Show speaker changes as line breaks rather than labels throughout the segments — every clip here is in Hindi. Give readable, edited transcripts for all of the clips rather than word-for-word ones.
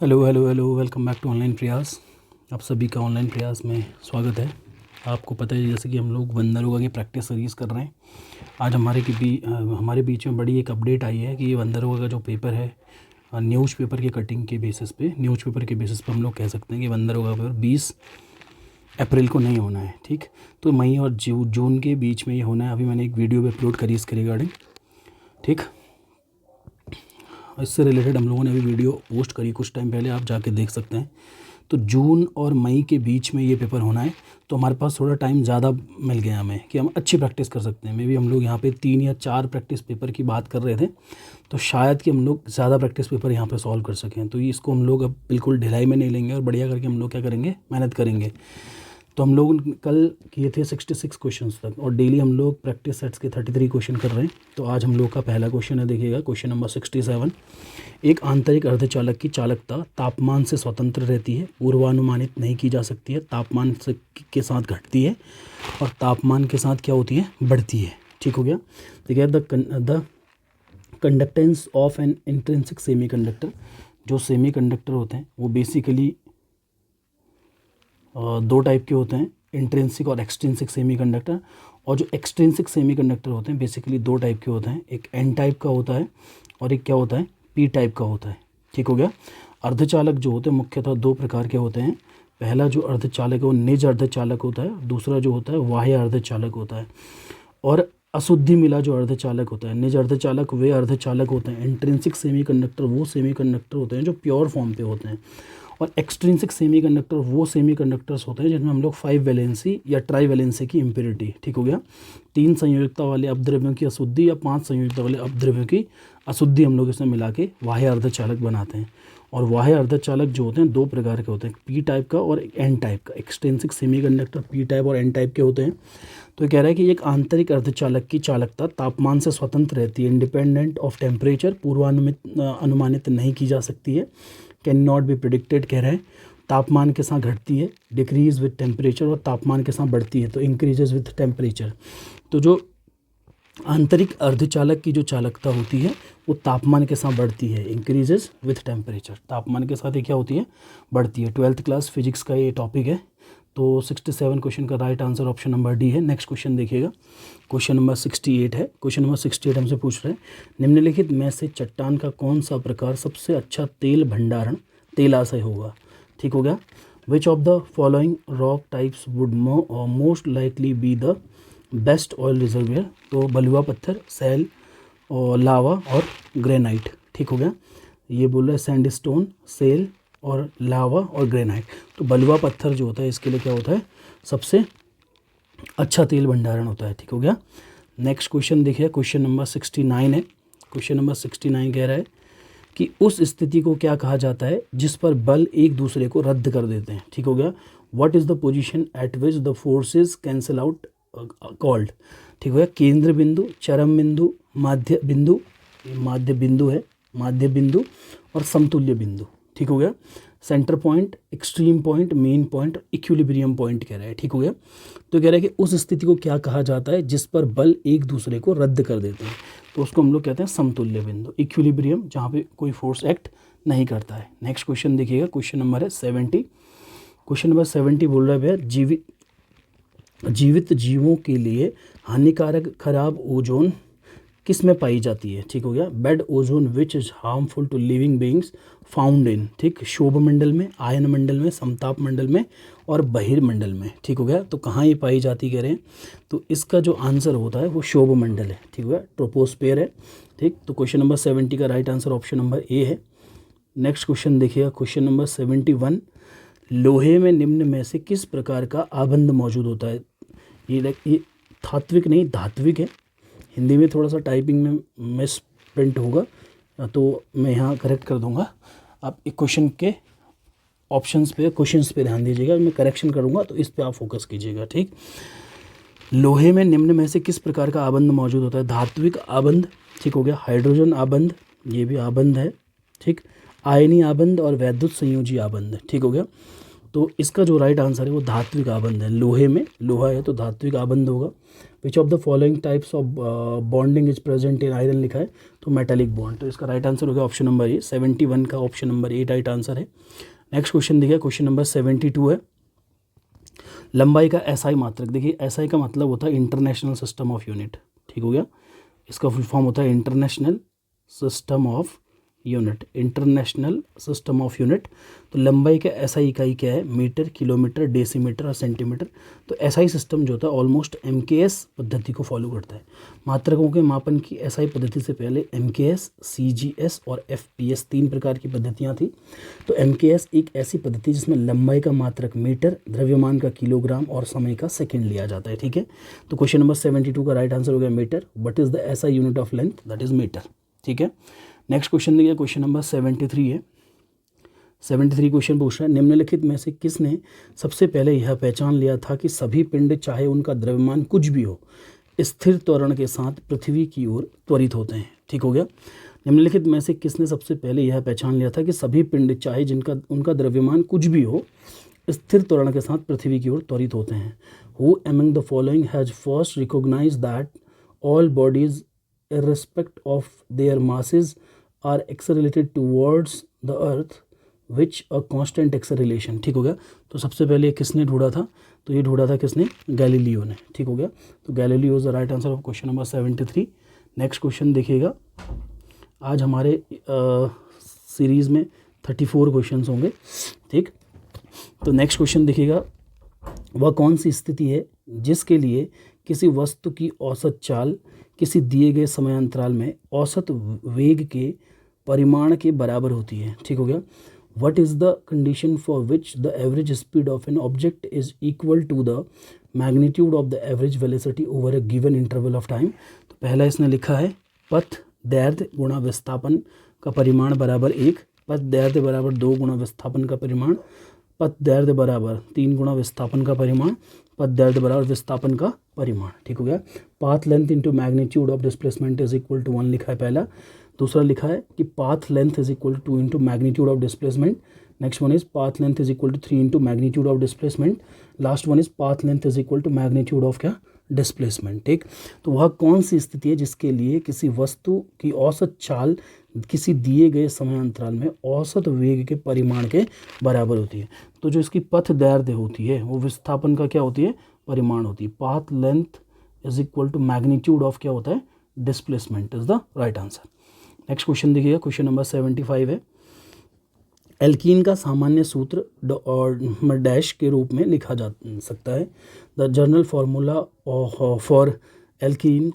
Hello hello hello, welcome back to online Prayas. आप सभी का ऑनलाइन प्रयास में स्वागत है। आपको पता है जैसे कि हम लोग वंदना योगा की प्रैक्टिस सीरीज़ कर रहे हैं। आज हमारे बीच में बड़ी एक अपडेट आई है कि ये वंदना योगा का जो पेपर है न्यूज़पेपर के कटिंग के बेसिस पे हम लोग कह सकते हैं कि वंदना योगा पेपर 20 अप्रैल को नहीं होना है। ठीक, तो मई और जून के बीच में ये होना है। अभी मैंने एक वीडियो भी अपलोड करी इसके रिगार्डिंग। ठीक, इससे रिलेटेड हम लोगों ने अभी वीडियो पोस्ट करी कुछ टाइम पहले, आप जाके देख सकते हैं। तो जून और मई के बीच में ये पेपर होना है, तो हमारे पास थोड़ा टाइम ज़्यादा मिल गया हमें कि हम अच्छी प्रैक्टिस कर सकते हैं। मे बी हम लोग यहाँ पे 3 या 4 प्रैक्टिस पेपर की बात कर रहे थे, तो शायद कि हम लोग ज़्यादा प्रैक्टिस पेपर यहाँ पे सॉल्व कर सकें। तो इसको हम लोग अब बिल्कुल ढिलाई में नहीं लेंगे और बढ़िया करके हम लोग क्या करेंगे, मेहनत करेंगे। तो हम लोग कल किए थे 66 क्वेश्चंस तक, और डेली हम लोग प्रैक्टिस सेट्स के 33 क्वेश्चन कर रहे हैं। तो आज हम लोग का पहला क्वेश्चन है, देखिएगा क्वेश्चन नंबर 67। एक आंतरिक अर्धचालक की चालकता तापमान से स्वतंत्र रहती है, पूर्वानुमानित नहीं की जा सकती है, तापमान से के साथ घटती है और तापमान के साथ क्या होती है, बढ़ती है। ठीक हो गया। देखिए, the conductance of N intrinsic semiconductor, जो सेमीकंडक्टर होते हैं वो बेसिकली दो टाइप के होते हैं, इंट्रिंसिक और एक्सट्रिंसिक सेमीकंडक्टर। और जो एक्सट्रिंसिक सेमीकंडक्टर होते हैं बेसिकली दो टाइप के होते हैं, एक एन टाइप का होता है और एक क्या होता है, पी टाइप का होता है। ठीक हो गया। अर्धचालक जो होते हैं मुख्यतः दो प्रकार के होते हैं। पहला जो अर्धचालक है वो निज अर्धचालक होता है, दूसरा जो होता है बाह्य अर्धचालक होता है। और अशुद्धि मिला जो अर्धचालक होता है, निज अर्धचालक वे अर्धचालक होते हैं। इंट्रिंसिक सेमीकंडक्टर वो सेमीकंडक्टर होते हैं जो प्योर फॉर्म पे होते हैं। और एक्सट्रिंसिक सेमीकंडक्टर वो सेमीकंडक्टर्स होते हैं जिनमें हम लोग 5 वैलेंसी या ट्राई वैलेंसी की इम्प्योरिटी, ठीक हो गया, 3 संयोजकता वाले अपद्रव्यों की अशुद्धि या 5 संयोजकता वाले अपद्रव्यों की अशुद्धि हम लोग इसमें मिला के बाह्य अर्धचालक बनाते हैं। और बाह्य अर्धचालक जो होते हैं दो प्रकार के होते हैं, पी टाइप का और एन टाइप का। एक्सट्रिंसिक सेमीकंडक्टर पी टाइप और एन टाइप के होते हैं। तो ये कह रहा है कि एक आंतरिक अर्धचालक की चालकता तापमान से स्वतंत्र रहती है, इंडिपेंडेंट ऑफ टेम्परेचर, अनुमानित नहीं की जा सकती है, कैन नॉट बी प्रिडिक्टेड कह रहे हैं। तापमान के साथ घटती है, डिक्रीज विथ टेम्परेचर, और तापमान के साथ बढ़ती है तो इंक्रीजेज विथ टेम्परेचर। तो जो आंतरिक अर्धचालक की जो चालकता होती है वो तापमान के साथ बढ़ती है, इंक्रीजेज विथ टेम्परेचर, तापमान के साथ ये क्या होती है, बढ़ती है। 12th क्लास फिजिक्स का ये टॉपिक है। तो 67 क्वेश्चन का right answer option number D है। नेक्स्ट क्वेश्चन देखिएगा, क्वेश्चन नंबर 68 है। क्वेश्चन नंबर 68 हमसे पूछ रहे हैं, निम्नलिखित में से चट्टान का कौन सा प्रकार सबसे अच्छा तेल भंडारण तेलाशय होगा। ठीक हो गया। विच of the following rock types would most likely be the best oil reservoir. तो बलुआ पत्थर, सैल और लावा और ग्रेनाइट। ठीक हो गया। ये बोल रहा है सैंडस्टोन, सेल और लावा और ग्रेनाइट। तो बलुआ पत्थर जो होता है इसके लिए क्या होता है, सबसे अच्छा तेल भंडारण होता है। ठीक हो गया। नेक्स्ट क्वेश्चन देखिए, क्वेश्चन नंबर 69 है। क्वेश्चन नंबर 69 कह रहा है कि उस स्थिति को क्या कहा जाता है जिस पर बल एक दूसरे को रद्द कर देते हैं। ठीक हो गया। What is the position eight which the forces cancel out called. ठीक हो गया। केंद्र बिंदु, चरम बिंदु, माध्य बिंदु, माध्य बिंदु है, माध्य बिंदु और समतुल्य बिंदु। ठीक हो गया। Centre point, extreme point, main point, equilibrium point कह रहा है। ठीक हो गया। तो कह रहा है कि उस स्थिति को क्या कहा जाता है जिस पर बल एक दूसरे को रद्द कर देते हैं, तो उसको हम लोग कहते हैं समतुल्य बिंदु, इक्विलिब्रियम, जहाँ पे कोई फोर्स एक्ट नहीं करता है। नेक्स्ट क्वेश्चन देखिएगा, क्वेश्चन नंबर है 70। क्वेश्चन नंबर 70 बोल रहा है भैया, जीवित जीवों के लिए हानिकारक खराब ओजोन किस में पाई जाती है। ठीक हो गया। Bad ozone which is harmful to living beings found in, ठीक, शोभ मंडल में, आयन मंडल में, समताप मंडल में और बहिर्मंडल में। ठीक हो गया। तो कहाँ ये पाई जाती कह रहे हैं, तो इसका जो आंसर होता है वो शोभ मंडल है। ठीक हो गया। ट्रोपोस्फेयर है। ठीक, तो क्वेश्चन नंबर 70 का right answer option number A है। नेक्स्ट क्वेश्चन देखिएगा, क्वेश्चन नंबर 71, लोहे में निम्न में से किस प्रकार का आबंध मौजूद होता है। ये धात्विक नहीं धात्विक है। हिंदी में थोड़ा सा टाइपिंग में मिस प्रिंट होगा तो मैं यहाँ करेक्ट कर दूंगा। आप एक क्वेश्चन के क्वेश्चंस पे ध्यान दीजिएगा, मैं करेक्शन करूँगा तो इस पे आप फोकस कीजिएगा। ठीक, लोहे में निम्न में से किस प्रकार का आबंध मौजूद होता है। धात्विक आबंध, ठीक हो गया, हाइड्रोजन आबंध, ये भी आबंध है। ठीक, आयनी आबंध और वैद्युत संयोजी आबंध। ठीक हो गया। तो इसका जो राइट आंसर है वो धात्विक आबंध है। लोहे में लोहा है तो धात्विक आबंध होगा। विच of the following types of bonding is present in iron लिखा है तो मेटालिक बॉन्ड। तो इसका राइट आंसर होगा ऑप्शन नंबर ए। 71 का option number A right answer है। नेक्स्ट क्वेश्चन देखिए, क्वेश्चन नंबर 72 है। लंबाई का एसआई मात्रक। देखिए एसआई का मतलब होता है इंटरनेशनल सिस्टम ऑफ यूनिट, ठीक हो गया। इसका फुल फॉर्म होता है international system of unit, international system of unit. तो लंबाई का एसआई इकाई क्या है? मीटर, किलोमीटर, डेसीमीटर और सेंटीमीटर। तो एसआई सिस्टम जो होता है ऑलमोस्ट एमकेएस पद्धति को फॉलो करता है। मात्रकों के मापन की एसआई पद्धति से पहले एमकेएस, सीजीएस और एफपीएस 3 प्रकार की पद्धतियाँ थी। तो एमकेएस एक ऐसी पद्धति जिसमें लंबाई का मात्रक मीटर, द्रव्यमान का किलोग्राम और समय का सेकेंड लिया जाता है, ठीक है। तो क्वेश्चन नंबर 72 का राइट आंसर हो गया metre. What is the SI unit of length? That is metre, ठीक है। नेक्स्ट क्वेश्चन देखिए, क्वेश्चन नंबर 73 है। 73 क्वेश्चन पूछ रहा है, निम्नलिखित में से किसने सबसे पहले यह पहचान लिया था कि सभी पिंड चाहे उनका द्रव्यमान कुछ भी हो स्थिर त्वरण के साथ पृथ्वी की ओर त्वरित होते हैं, ठीक हो गया। निम्नलिखित में से किसने सबसे पहले यह पहचान लिया था कि सभी पिंड चाहे उनका द्रव्यमान कुछ भी हो स्थिर त्वरण के साथ पृथ्वी की ओर त्वरित होते हैं? Who among the following has first recognize that all bodies irrespective of their masses are accelerated towards the earth which a constant acceleration, ठीक हो गया। तो सबसे पहले किसने ढूंढा था? तो ये ढूंढा था किसने? गैलीलियो ने, ठीक हो गया। तो Galileo is the right answer of question number 73। Next question देखिएगा, आज हमारे सीरीज़ में 34 क्वेश्चंस होंगे, ठीक। तो नेक्स्ट क्वेश्चन देखिएगा, वह कौन सी स्थिति है जिसके लिए किसी वस्तु की औसत चाल किसी दिए गए समयांतराल में औसत वेग के परिमाण के बराबर होती है, ठीक हो गया। What is the condition for which the average speed of an object is equal to the magnitude of the average velocity over a given interval of time? तो पहला इसने लिखा है पथ दैर्ध्य गुणा विस्थापन का परिमाण बराबर 1, पथ दैर्ध्य बराबर 2 गुणा विस्थापन का परिमाण, पथ दैर्ध्य बराबर 3 गुणा विस्थापन का परिमाण, पथ दैर्ध्य बराबर विस्थापन का परिमाण, ठीक हो गया। Path length into magnitude of displacement is equal to 1 लिखा है पहला। दूसरा लिखा है कि path length is equal to 2 into magnitude of displacement. Next one is path length is equal to 3 into magnitude of displacement. Last one is path length is equal to magnitude of क्या? डिस्प्लेसमेंट, ठीक। तो वह कौन सी स्थिति है जिसके लिए किसी वस्तु की औसत चाल किसी दिए गए समयांतराल में औसत वेग के परिमाण के बराबर होती है? तो जो इसकी पथ दैर्ध्य होती है वो विस्थापन का क्या होती है? परिमाण होती है। Path length is equal to magnitude of क्या होता है? Displacement is the right answer. Next question देखिएगा, क्वेश्चन नंबर 75 है। एल्कीन का सामान्य सूत्र डैश के रूप में लिखा जा सकता है। The general formula for alkene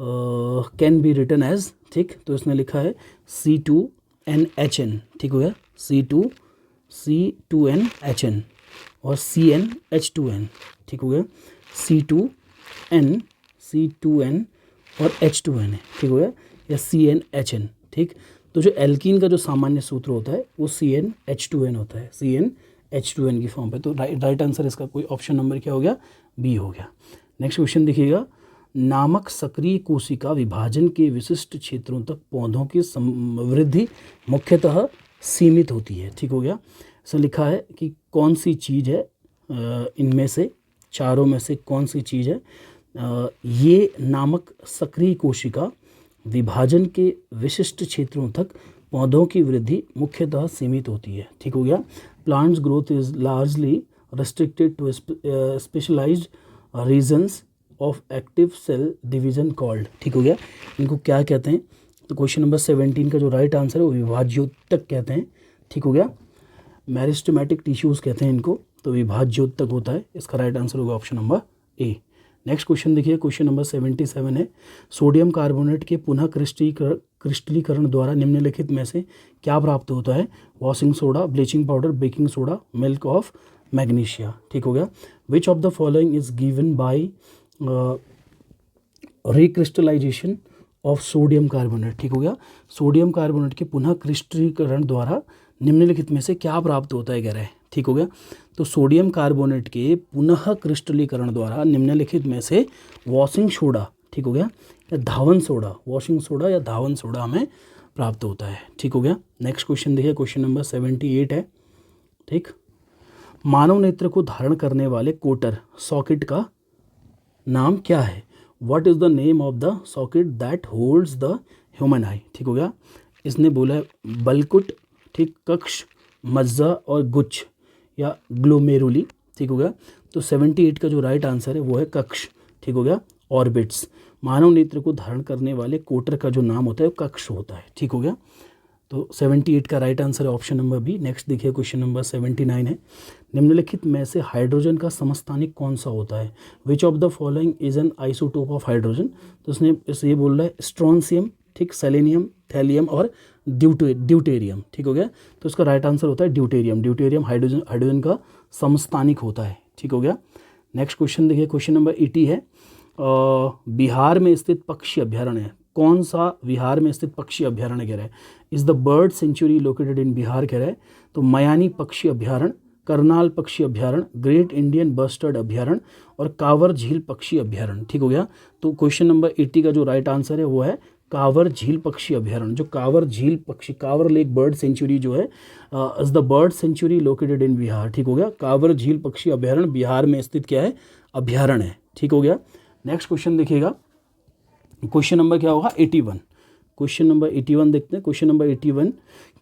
can be written as, ठीक। तो इसने लिखा है C2NHN, ठीक हो गया। C2NHN और CnH2n, ठीक हो गया। C2n और H2n है, ठीक हो गया, या CnHN, ठीक। तो जो एल्कीन का जो सामान्य सूत्र होता है वो CnH2n होता है, CnH2n की फॉर्म पे। तो राइट आंसर इसका कोई ऑप्शन नंबर क्या हो गया? बी हो गया। नेक्स्ट क्वेश्चन देखिएगा, नामक सक्रिय कोशिका विभाजन के विशिष्ट क्षेत्रों तक पौधों की वृद्धि मुख्यतः सीमित होती है, ठीक हो गया। इसमें लिखा है कि कौन सी चीज़ है इनमें से चारों में से कौन सी चीज़ है? ये नामक सक्रिय कोशिका विभाजन के विशिष्ट क्षेत्रों तक पौधों की वृद्धि मुख्यतः सीमित होती है, ठीक हो गया। Plants growth is largely restricted to specialized regions of active cell division called, ठीक हो गया। इनको क्या कहते हैं? तो क्वेश्चन नंबर 17 का जो राइट आंसर है वो विभाज्योतक कहते हैं, ठीक हो गया। मेरिस्टेमेटिक टिश्यूज़ कहते हैं इनको, तो विभाज्योतक होता है। इसका राइट आंसर होगा option number A. Next question देखिए, क्वेश्चन नंबर 77 है। सोडियम कार्बोनेट के पुनः क्रिस्टलीकरण द्वारा निम्नलिखित में से क्या प्राप्त होता है? Washing soda, bleaching powder, baking soda, milk of magnesia, ठीक हो गया। विच of the following is given by recrystallisation of sodium carbonate, ठीक हो गया। सोडियम कार्बोनेट के पुनः क्रिस्टलीकरण द्वारा निम्नलिखित में से क्या प्राप्त होता है कह रहे हैं, ठीक हो गया। तो सोडियम कार्बोनेट के पुनः क्रिस्टलीकरण द्वारा निम्नलिखित में से वॉशिंग सोडा, ठीक हो गया, या धावन सोडा, वॉशिंग सोडा या धावन सोडा हमें प्राप्त होता है, ठीक हो गया। नेक्स्ट क्वेश्चन देखिए, क्वेश्चन नंबर 78 है, ठीक। मानव नेत्र को धारण करने वाले कोटर सॉकेट का नाम क्या है? What is the name of the socket that holds the human आई? ठीक हो गया। इसने बोला है बलकुट, ठीक, कक्ष, मज्जा और गुच्छ या ग्लोमेरुली। ठीक हो गया। तो 78 का जो राइट आंसर है वो है कक्ष। ठीक हो गया। ऑर्बिट्स, मानव नेत्र को धारण करने वाले कोटर का जो नाम होता है वो कक्ष होता है। ठीक हो गया। तो 78 का राइट आंसर है ऑप्शन नंबर बी। नेक्स्ट देखिए क्वेश्चन नंबर 79 है, निम्नलिखित में से हाइड्रोजन का समस्थानिक कौन सा होता है? Which of the following is an isotope of hydrogen? तो उसने ये बोल रहा है स्ट्रॉन्सियम, ठीक, सेलेनियम, थैलियम और ड्यूटेरियम। ठीक हो गया। तो उसका राइट आंसर होता है ड्यूटेरियम। ड्यूटेरियम हाइड्रोजन का समस्थानिक होता है। ठीक हो गया। नेक्स्ट क्वेश्चन देखिए क्वेश्चन नंबर 80 है, बिहार में स्थित पक्षी अभ्यारण्य है, कौन सा बिहार में स्थित पक्षी अभ्यारण्य कह रहा है? Is the bird sanctuary located in Bihar कह रहा है। तो मयानी पक्षी अभ्यारण्य, करनाल पक्षी अभ्यारण्य, ग्रेट इंडियन बस्टर्ड अभ्यारण्य और कांवर झील पक्षी अभ्यारण्य। ठीक हो गया। तो क्वेश्चन नंबर 80 का जो राइट आंसर है वो है कांवर झील पक्षी अभ्यारण्य। जो कांवर झील पक्षी, कांवर लेक बर्ड सेंचुरी जो है is the bird sanctuary located in Bihar. ठीक हो गया। कांवर झील पक्षी अभ्यारण्य बिहार में स्थित क्या है? अभ्यारण्य है। ठीक हो गया। नेक्स्ट क्वेश्चन देखिएगा, क्वेश्चन नंबर क्या होगा? 81। क्वेश्चन नंबर 81 देखते हैं। क्वेश्चन नंबर 81,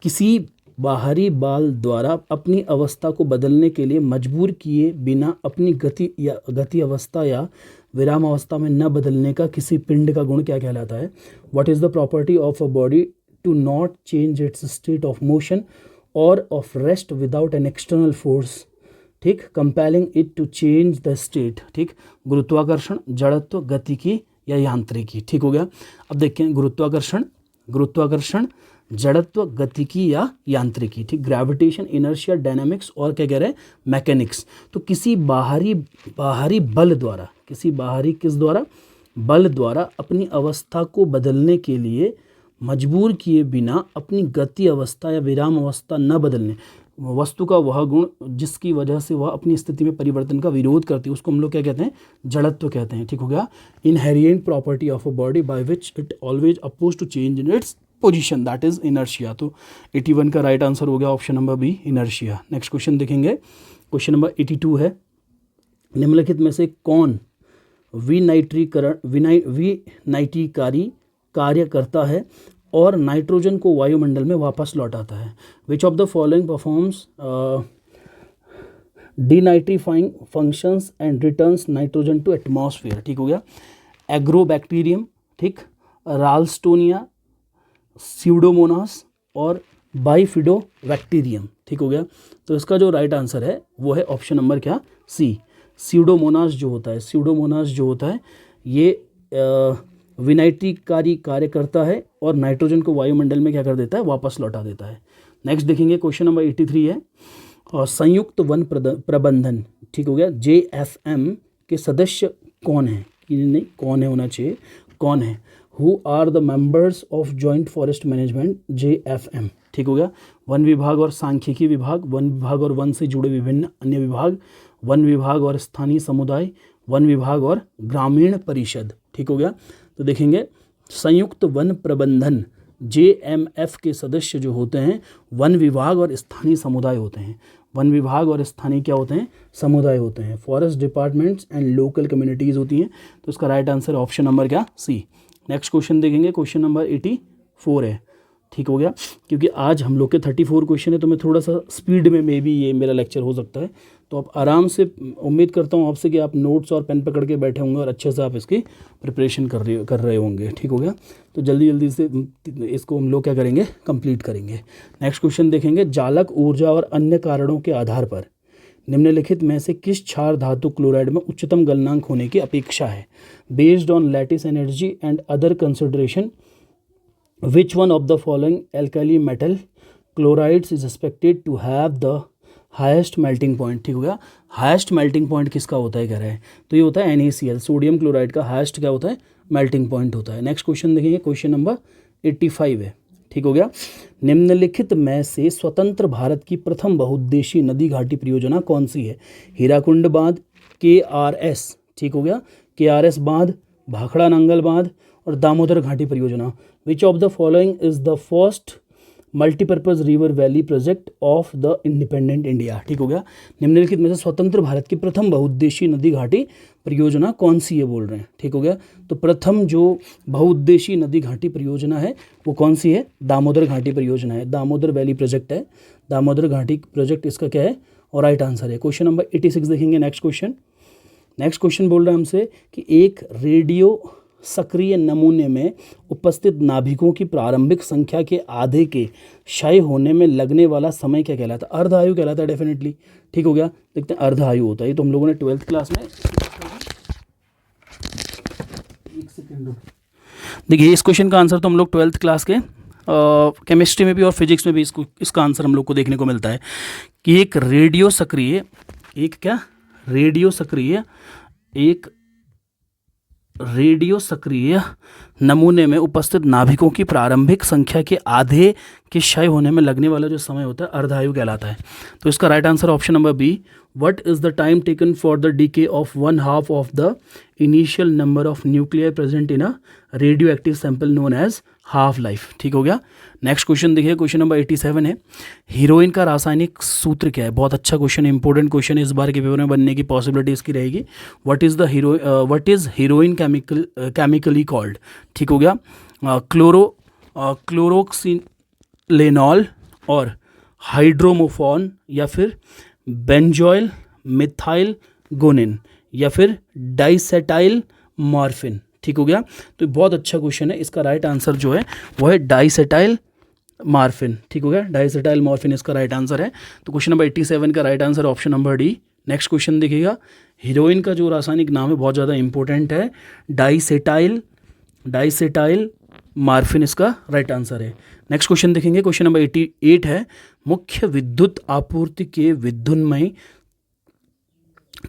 किसी बाहरी बल द्वारा अपनी अवस्था को बदलने के लिए मजबूर किए बिना अपनी गति अवस्था या विराम अवस्था में न बदलने का किसी पिंड का गुण क्या कहलाता है? What is the property of a body to not change its state of motion और of rest without an external force, ठीक, compelling it to change the state. ठीक, गुरुत्वाकर्षण, जड़त्व, गतिकी या यांत्रिकी। ठीक हो गया। अब देखें गुरुत्वाकर्षण, जड़त्व, गतिकी या यांत्रिकी। ठीक, ग्रेविटेशन, इनर्शिया, डायनामिक्स और क्या कह रहे हैं? मैकेनिक्स। तो किसी बाहरी बल द्वारा, किसी बाहरी किस द्वारा? बल द्वारा अपनी अवस्था को बदलने के लिए मजबूर किए बिना अपनी गति अवस्था या विराम अवस्था न बदलने वस्तु का वह गुण जिसकी वजह से वह अपनी स्थिति में परिवर्तन का विरोध करती है उसको हम लोग क्या कहते हैं? जड़त्व कहते हैं। ठीक हो गया। Inherent property of a body by which it always oppose to change in its position, that is inertia. तो 81 का राइट आंसर हो गया option number B, inertia. Next question देखेंगे, क्वेश्चन नंबर 82 है, निम्नलिखित में से कौन विनाइटिकारी कार्य करता है और नाइट्रोजन को वायुमंडल में वापस लौटाता है? Which of the following performs denitrifying functions and returns nitrogen to atmosphere? ठीक हो गया। एग्रोबैक्टीरियम, ठीक, राल्स्टोनिया, स्यूडोमोनास और बाइफिडोबैक्टीरियम। ठीक हो गया। तो इसका जो राइट आंसर है वो है ऑप्शन नंबर क्या? सी, स्यूडोमोनास जो होता है। स्यूडोमोनास जो होता है ये विनाइट्रीकारी कार्य करता है और नाइट्रोजन को वायुमंडल में क्या कर देता है? वापस लौटा देता है। नेक्स्ट देखेंगे क्वेश्चन नंबर 83 है, और संयुक्त वन प्रबंधन, ठीक हो गया, JFM के सदस्य कौन है? नहीं, कौन है होना चाहिए, कौन है? Who are the members of joint forest management JFM? ठीक हो गया। वन विभाग और सांख्यिकी विभाग, वन विभाग और वन से जुड़े विभिन्न अन्य विभाग, वन विभाग और स्थानीय समुदाय, वन विभाग और ग्रामीण परिषद। ठीक हो गया। तो देखेंगे संयुक्त वन प्रबंधन JMF के सदस्य जो होते हैं वन विभाग और स्थानीय समुदाय होते हैं। वन विभाग और स्थानीय क्या होते हैं? समुदाय होते हैं। Forest departments and local communities होती हैं। तो इसका राइट आंसर ऑप्शन नंबर क्या? सी। नेक्स्ट क्वेश्चन देखेंगे, क्वेश्चन नंबर 84 है। ठीक हो गया। क्योंकि आज हम लोग के 34 क्वेश्चन है तो मैं थोड़ा सा स्पीड में मे भी ये मेरा लेक्चर हो सकता है। तो आप आराम से, उम्मीद करता हूँ आपसे कि आप नोट्स और पेन पकड़ के बैठे होंगे और अच्छे से आप इसकी प्रिपरेशन कर रहे होंगे। ठीक हो गया। तो जल्दी से इसको हम लोग क्या करेंगे? कंप्लीट करेंगे। नेक्स्ट क्वेश्चन देखेंगे, जालक ऊर्जा और अन्य कारणों के आधार पर निम्नलिखित में से किस क्षार धातु क्लोराइड में उच्चतम गलनांक होने की अपेक्षा है? Based on lattice energy and other consideration, which one of the following alkali metal chlorides is expected to have the highest melting point? ठीक हो गया। हाईएस्ट मेल्टिंग पॉइंट किसका होता है कह रहे हैं? तो ये होता है NaCl, सोडियम क्लोराइड का हाईएस्ट क्या होता है? मेल्टिंग पॉइंट होता है। नेक्स्ट क्वेश्चन देखेंगे, क्वेश्चन नंबर 85 है। ठीक हो गया। निम्नलिखित में से स्वतंत्र भारत की प्रथम बहुउद्देशीय नदी घाटी परियोजना कौन सी है? हीराकुंड बांध, KRS, ठीक हो गया, KRS बांध, भाखड़ा नांगल बांध और दामोदर घाटी परियोजना। विच of the following is the first multipurpose river valley project of the independent India. ठीक हो गया। निम्नलिखित में से स्वतंत्र भारत की प्रथम बहुउद्देशीय नदी घाटी परियोजना कौन सी है बोल रहे हैं। ठीक हो गया। तो प्रथम जो बहुउद्देशीय नदी घाटी परियोजना है वो कौन सी है, दामोदर घाटी परियोजना है, दामोदर वैली प्रोजेक्ट है, दामोदर घाटी प्रोजेक्ट इसका क्या है और राइट आंसर है। क्वेश्चन नंबर 86 देखेंगे। नेक्स्ट क्वेश्चन बोल रहा है हमसे कि एक रेडियो सक्रिय नमूने में उपस्थित नाभिकों की प्रारंभिक संख्या के आधे के क्षय होने में लगने वाला समय क्या कहलाता है, अर्ध आयु कहलाता है डेफिनेटली। ठीक हो गया। देखते हैं अर्ध आयु होता है, ये तो हम लोगों ने 12th क्लास में, एक सेकेंड देखिए इस क्वेश्चन का आंसर तो हम लोग 12th क्लास के केमिस्ट्री में भी और फिजिक्स में भी इसका आंसर हम लोग को देखने को मिलता है कि एक रेडियो सक्रिय नमूने में उपस्थित नाभिकों की प्रारंभिक संख्या के आधे के क्षय होने में लगने वाला जो समय होता है अर्धायु कहलाता है। तो इसका right answer option number B, what is the time taken for the decay of 1/2 of the initial number of nuclear present in a radio active sample known as half life. ठीक हो गया। नेक्स्ट क्वेश्चन देखिए, क्वेश्चन नंबर 87 है, हीरोइन का रासायनिक सूत्र क्या है। बहुत अच्छा क्वेश्चन, इंपॉर्टेंट क्वेश्चन, इस बार के पेपर में बनने की पॉसिबिलिटी इसकी रहेगी। What is heroine chemically called. ठीक हो गया। क्लोरोक्सिलेनॉल और हाइड्रोमोफॉन या फिर बेंजॉइल मिथाइल गोनिन या फिर डाइसेटाइल मॉर्फिन। ठीक हो गया। तो बहुत अच्छा क्वेश्चन है, इसका राइट आंसर जो है वो है डाइसेटाइल मॉर्फिन। ठीक हो गया। डाइसेटाइल मॉर्फिन इसका राइट आंसर है। तो क्वेश्चन नंबर 87 का right answer option number D. Next question देखिएगा, हीरोइन का जो रासायनिक नाम है बहुत ज़्यादा इंपॉर्टेंट है, डाइसेटाइल मॉर्फिन इसका राइट आंसर है। नेक्स्ट क्वेश्चन देखेंगे, क्वेश्चन नंबर 88 है, मुख्य विद्युत आपूर्ति के विद्युन्मय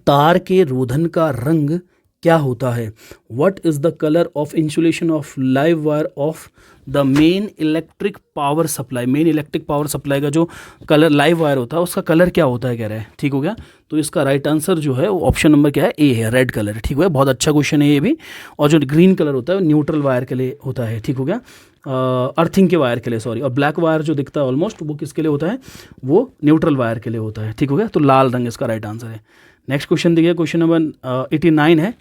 तार के रोधन का रंग क्या होता है। What is the colour of insulation of live wire of the main electric power supply. Main electric power supply का जो कलर लाइव वायर होता है उसका कलर क्या होता है कह रहा है। ठीक हो गया। तो इसका राइट आंसर जो है वो ऑप्शन नंबर क्या है, ए है, रेड कलर। ठीक हो गया। बहुत अच्छा क्वेश्चन है ये भी। और जो ग्रीन कलर होता है वो न्यूट्रल वायर के लिए होता है। ठीक हो गया। अर्थिंग के वायर के लिए, सॉरी। और ब्लैक वायर जो दिखता है ऑलमोस्ट, वो किसके लिए होता है, वो न्यूट्रल वायर के लिए होता है। ठीक हो गया। तो लाल रंग इसका राइट आंसर है। नेक्स्ट क्वेश्चन देखिए, क्वेश्चन नंबर 89 है।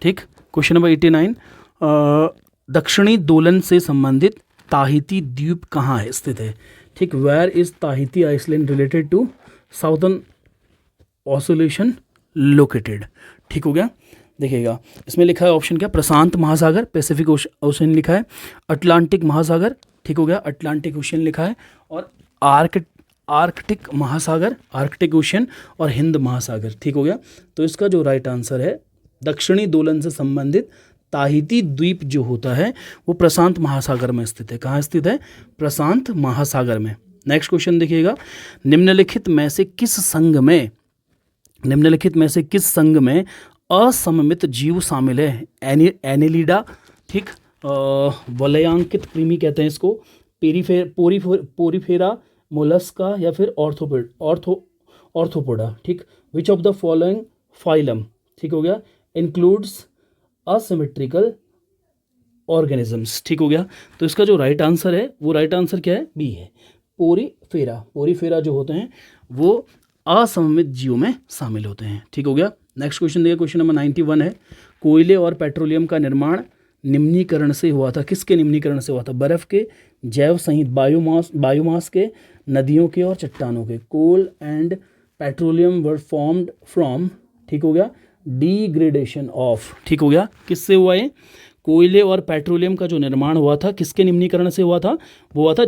ठीक, क्वेश्चन नंबर 89, दक्षिणी दोलन से संबंधित ताहिती द्वीप कहाँ है स्थित है। ठीक, where is Tahiti island related to southern oscillation located. ठीक हो गया। देखिएगा इसमें लिखा है ऑप्शन क्या, प्रशांत महासागर, पैसिफिक ओशन लिखा है, अटलांटिक महासागर। ठीक हो गया, अटलांटिक ओशन लिखा है, और आर्कटिक महासागर, आर्कटिक ओशन, और हिंद महासागर। ठीक हो गया। तो इसका जो राइट आंसर है, दक्षिणी दोलन से संबंधित ताहिती द्वीप जो होता है वो प्रशांत महासागर में स्थित है। कहाँ स्थित है, प्रशांत महासागर में। नेक्स्ट क्वेश्चन देखिएगा, निम्नलिखित में से किस संघ में असममित जीव शामिल है। एनिलिडा, ठीक, वलयांकित कृमि कहते हैं इसको, पोरीफेरा, मोलस्का, या फिर ऑर्थोपोडा। ठीक, विच ऑफ द फॉलोइंग फाइलम, ठीक हो गया, इंक्लूड्स असिमेट्रिकल ऑर्गेनिजम्स। ठीक हो गया। तो इसका जो राइट आंसर है वो राइट आंसर क्या है, बी है, पोरीफेरा जो होते हैं वो असममित जीवों में शामिल होते हैं। ठीक हो गया। नेक्स्ट क्वेश्चन देखिए, क्वेश्चन नंबर 91 है, कोयले और पेट्रोलियम का निर्माण निम्नीकरण से हुआ था। किसके निम्नीकरण से हुआ था, बर्फ के, जैव सहित बायोमास के, नदियों के और चट्टानों के। Coal and petroleum were formed from, ठीक हो गया, डिग्रेडेशन ऑफ। ठीक हो गया। किससे हुआ ये, कोयले और पेट्रोलियम का जो निर्माण हुआ था किसके निम्नीकरण से हुआ था, वो हुआ था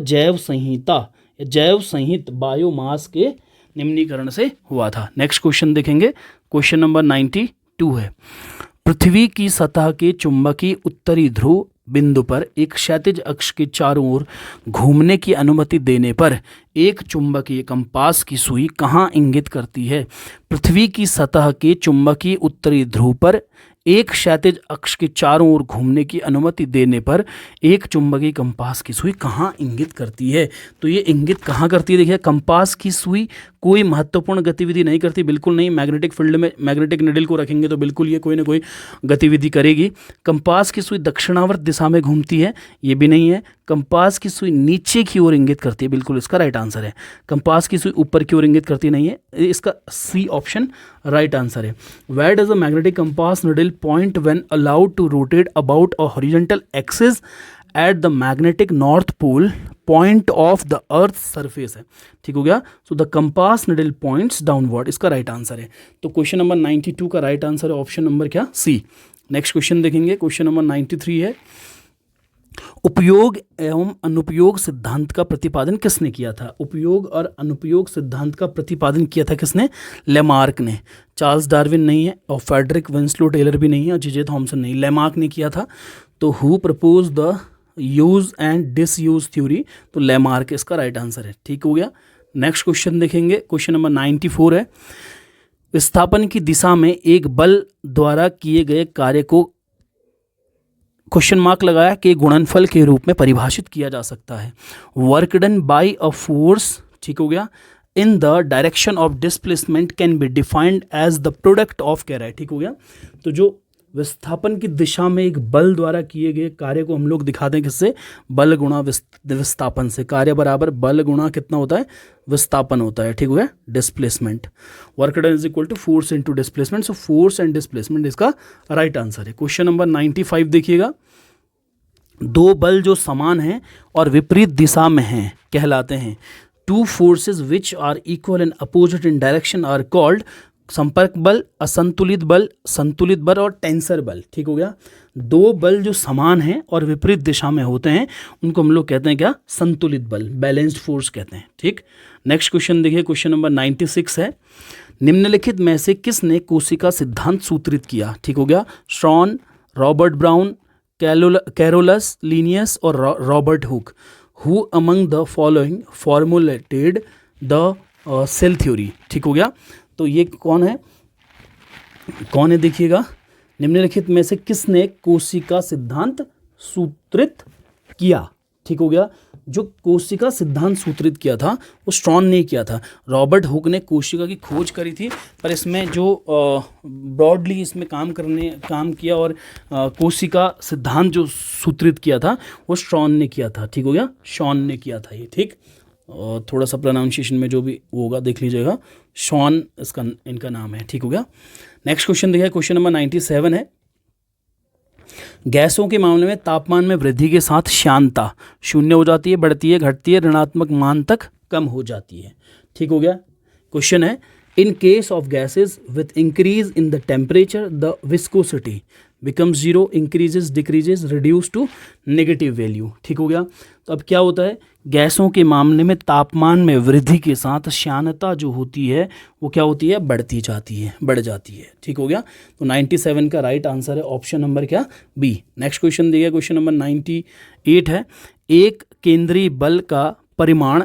जैव संहित बायोमास के निम्नीकरण से हुआ था। नेक्स्ट क्वेश्चन देखेंगे, क्वेश्चन नंबर 92 है, पृथ्वी की सतह के चुंबकीय उत्तरी ध्रुव बिंदु पर एक क्षैतिज अक्ष के चारों ओर घूमने की अनुमति देने पर एक चुंबकीय कंपास की सुई कहाँ इंगित करती है। पृथ्वी की सतह के चुंबकीय उत्तरी ध्रुव पर एक क्षैतिज अक्ष के चारों ओर घूमने की अनुमति देने पर एक चुंबकीय कंपास की सुई कहाँ इंगित करती है? तो ये इंगित कहाँ करती है? देखिए, कंपास की सुई कोई महत्वपूर्ण गतिविधि नहीं करती, बिल्कुल नहीं। मैग्नेटिक फील्ड में मैग्नेटिक निडल को रखेंगे तो बिल्कुल ये कोई ना कोई गतिविधि करेगी। कंपास की सुई दक्षिणावर्त दिशा में घूमती है, ये भी नहीं है। कंपास की सुई नीचे की ओर इंगित करती है, बिल्कुल इसका राइट आंसर है। कंपास की सुई ऊपर की ओर इंगित करती नहीं है, इसका सी ऑप्शन राइट आंसर है। Where does a magnetic compass needle point when allowed to rotate about a horizontal axis at the magnetic north pole point of the earth surface है, ठीक हो गया। So the compass needle points downward, इसका राइट आंसर है। तो क्वेश्चन नंबर 92 का राइट आंसर है ऑप्शन नंबर क्या? सी। नेक्स्ट क्वेश्चन देखेंगे, क्वेश्चन नंबर 93 है, उपयोग एवं अनुपयोग सिद्धांत का प्रतिपादन किसने किया था? उपयोग और अनुपयोग सिद्धांत का प्रतिपादन किया था किसने? लेमार्क ने। चार्ल्स डार्विन नहीं है, और फ्रेडरिक विंस्लो टेलर भी नहीं है, और जे थॉमसन नहीं, लेमार्क ने किया था। तो who propose the use and disuse theory? तो लेमार्क इसका राइट आंसर है, ठीक हो गया। नेक्स्ट क्वेश्चन देखेंगे, क्वेश्चन नंबर 94 है, विस्थापन की दिशा में एक बल द्वारा किए गए कार्य को क्वेश्चन मार्क लगाया कि गुणनफल के रूप में परिभाषित किया जा सकता है। Work done by a force, ठीक हो गया, in the direction of displacement can be defined as the product of कह रहा है, ठीक हो गया। तो जो विस्थापन की दिशा में एक बल द्वारा किए गए कार्य को हम लोग दिखाते हैं किससे? बल गुणा विस्थापन से। कार्य बराबर बल गुणा कितना होता है? विस्थापन होता है, ठीक हो गया, displacement. Work done is equal to force into displacement, so force and displacement इसका राइट आंसर है। क्वेश्चन नंबर 95 देखिएगा, दो बल जो समान हैं और विपरीत दिशा में हैं कहलाते हैं। Two forces which are equal and opposite in direction are called संपर्क बल, असंतुलित बल, संतुलित बल और टेंसर बल, ठीक हो गया। दो बल जो समान हैं और विपरीत दिशा में होते हैं उनको हम लोग कहते हैं क्या? संतुलित बल, बैलेंस्ड फोर्स कहते हैं, ठीक। नेक्स्ट क्वेश्चन देखिए, क्वेश्चन नंबर 96 है, निम्नलिखित में से किसने कोशिका सिद्धांत सूत्रित किया? ठीक हो गया, Schwann, Robert Brown, Carolus Linnaeus और Robert Hooke. Who among the following formulated the cell theory? ठीक हो गया, तो ये कौन है देखिएगा, निम्नलिखित में से किसने कोशिका सिद्धांत सूत्रित किया? ठीक हो गया, जो कोशिका सिद्धांत सूत्रित किया था वो स्ट्रॉन ने किया था। रॉबर्ट हुक ने कोशिका की खोज करी थी, पर इसमें जो ब्रॉडली इसमें काम किया और कोशिका सिद्धांत जो सूत्रित किया था वो स्ट्रॉन ने किया था। ठीक हो गया, शॉन ने किया था ये, ठीक। और थोड़ा सा प्रोनाउंसिएशन में जो भी होगा देख लीजिएगा, शॉन इनका नाम है। ठीक हो गया, नेक्स्ट क्वेश्चन देखिए, क्वेश्चन नंबर 97 है, गैसों के मामले में तापमान में वृद्धि के साथ श्यानता शून्य हो जाती है, बढ़ती है, घटती है, ऋणात्मक मान तक कम हो जाती है। ठीक हो गया, क्वेश्चन है, in case of gases with increase in the temperature the viscosity becomes zero, increases, decreases, reduce to negative value. ठीक हो गया, तो अब क्या होता है, गैसों के मामले में तापमान में वृद्धि के साथ श्यानता जो होती है वो क्या होती है, बढ़ जाती है। ठीक हो गया, तो 97 का राइट आंसर है ऑप्शन नंबर क्या, बी। नेक्स्ट क्वेश्चन देखिए, क्वेश्चन नंबर 98 है, एक केंद्रीय बल का परिमाण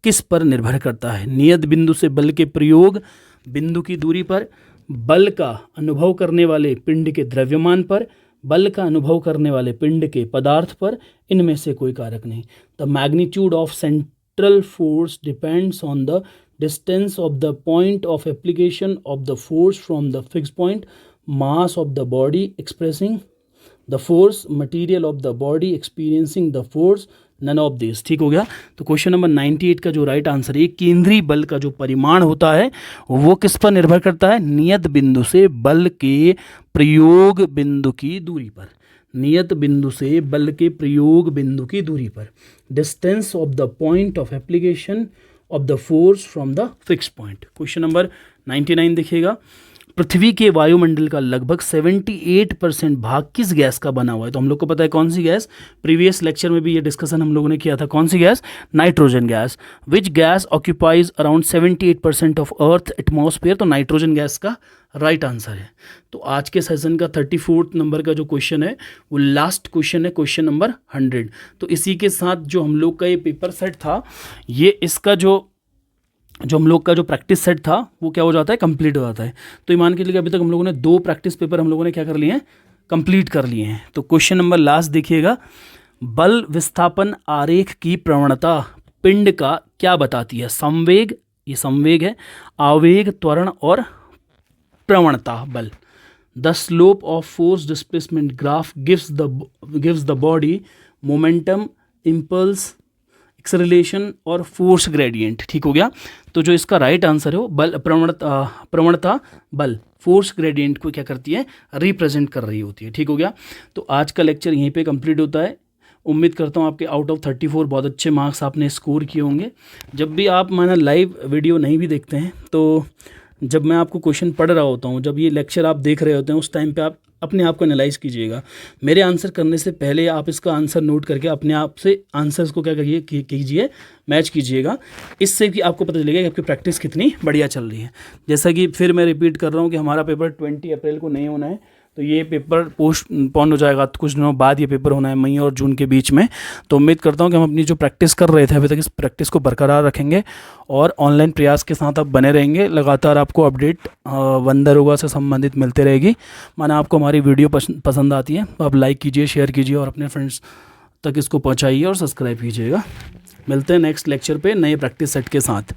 किस पर निर्भर करता है? नियत बिंदु से बल के प्रयोग बिंदु की दूरी पर, बल का अनुभव करने वाले पिंड के द्रव्यमान पर, बल का अनुभव करने वाले पिंड के पदार्थ पर, इनमें से कोई कारक नहीं। The magnitude of central force depends on the distance of the point of application of the force from the fix point, mass of the body expressing the force, material of the body experiencing the force, none of this. ठीक हो गया, तो क्वेश्चन नंबर 98 का जो राइट आंसर है, केंद्रीय बल का जो परिमाण होता है वो किस पर निर्भर करता है? नियत बिंदु से बल के प्रयोग बिंदु की दूरी पर, नियत बिंदु से बल के प्रयोग बिंदु की दूरी पर, distance of the point of application of the force from the fix point. Question number 99 देखिएगा, पृथ्वी के वायुमंडल का लगभग 78% भाग किस गैस का बना हुआ है? तो हम लोग को पता है कौन सी गैस, प्रीवियस लेक्चर में भी ये डिस्कशन हम लोगों ने किया था, कौन सी gas, nitrogen gas. Which gas occupies around 78% of earth atmosphere? तो नाइट्रोजन गैस का राइट आंसर है। तो आज के सेशन का 34 नंबर का जो क्वेश्चन है वो लास्ट क्वेश्चन है, क्वेश्चन नंबर 100। तो इसी के साथ जो हम लोग का ये पेपर सेट था, ये इसका जो जो हम लोग का जो प्रैक्टिस सेट था वो क्या हो जाता है, कंप्लीट हो जाता है। तो ये मान के चलिए अभी तक हम लोगों ने 2 प्रैक्टिस पेपर हम लोगों ने क्या कर लिए हैं, कंप्लीट कर लिए हैं। तो क्वेश्चन नंबर लास्ट देखिएगा, बल विस्थापन आरेख की प्रवणता पिंड का क्या बताती है? संवेग, ये संवेग है, आवेग, त्वरण और प्रवणता बल। The slope of force displacement graph gives the body momentum, impulse, acceleration और फोर्स ग्रेडियंट। ठीक हो गया। तो जो इसका राइट आंसर है वो बल प्रवणता बल फोर्स ग्रेडियंट को क्या करती है, रिप्रेजेंट कर रही होती है। ठीक हो गया। तो आज का लेक्चर यहीं पे कंप्लीट होता है। उम्मीद करता हूँ आपके आउट ऑफ 34 बहुत अच्छे मार्क्स आपने स्कोर किए होंगे। जब भी आप माना लाइव वीडियो नहीं भी देखते हैं, तो जब मैं आपको क्वेश्चन पढ़ रहा होता हूँ, जब ये लेक्चर आप देख रहे होते हैं, उस टाइम पे आप अपने आप को एनालाइज कीजिएगा। मेरे आंसर करने से पहले आप इसका आंसर नोट करके अपने आप से आंसर्स को क्या करिए कीजिए, मैच कीजिएगा। इससे कि आपको पता चलेगा कि आपकी प्रैक्टिस कितनी बढ़िया चल रही है। जैसा कि फिर मैं रिपीट कर रहा हूँ कि हमारा पेपर 20 अप्रैल को नहीं होना है, तो ये पेपर पोस्टपोन हो जाएगा। तो कुछ दिनों बाद ये पेपर होना है, मई और जून के बीच में। तो उम्मीद करता हूँ कि हम अपनी जो प्रैक्टिस कर रहे थे अभी तक, इस प्रैक्टिस को बरकरार रखेंगे और ऑनलाइन प्रयास के साथ आप बने रहेंगे। लगातार आपको अपडेट वंदर से संबंधित मिलते रहेगी। माना आपको हमारी वीडियो पसंद आती है तो आप लाइक कीजिए, शेयर कीजिए और अपने फ्रेंड्स तक इसको पहुँचाइए और सब्सक्राइब कीजिएगा। मिलते हैं नेक्स्ट लेक्चर पे नए प्रैक्टिस सेट के साथ।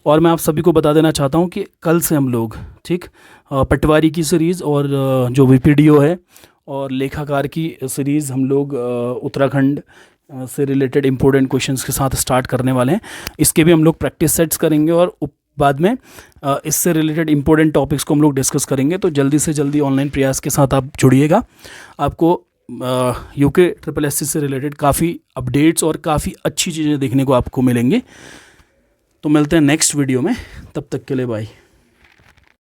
और मैं आप सभी को बता देना चाहता हूँ कि कल से हम लोग ठीक पटवारी की सीरीज़ और जो वीपीडीओ है और लेखाकार की सीरीज़ हम लोग उत्तराखंड से रिलेटेड इम्पोर्टेंट क्वेश्चंस के साथ स्टार्ट करने वाले हैं। इसके भी हम लोग प्रैक्टिस सेट्स करेंगे और बाद में इससे रिलेटेड इंपॉर्टेंट टॉपिक्स को हम लोग डिस्कस करेंगे। तो जल्दी से जल्दी ऑनलाइन प्रयास के साथ आप जुड़िएगा। आपको यूके SSSC से रिलेटेड काफ़ी अपडेट्स और काफ़ी अच्छी चीज़ें देखने को आपको मिलेंगी। तो मिलते हैं नेक्स्ट वीडियो में, तब तक के लिए बाय।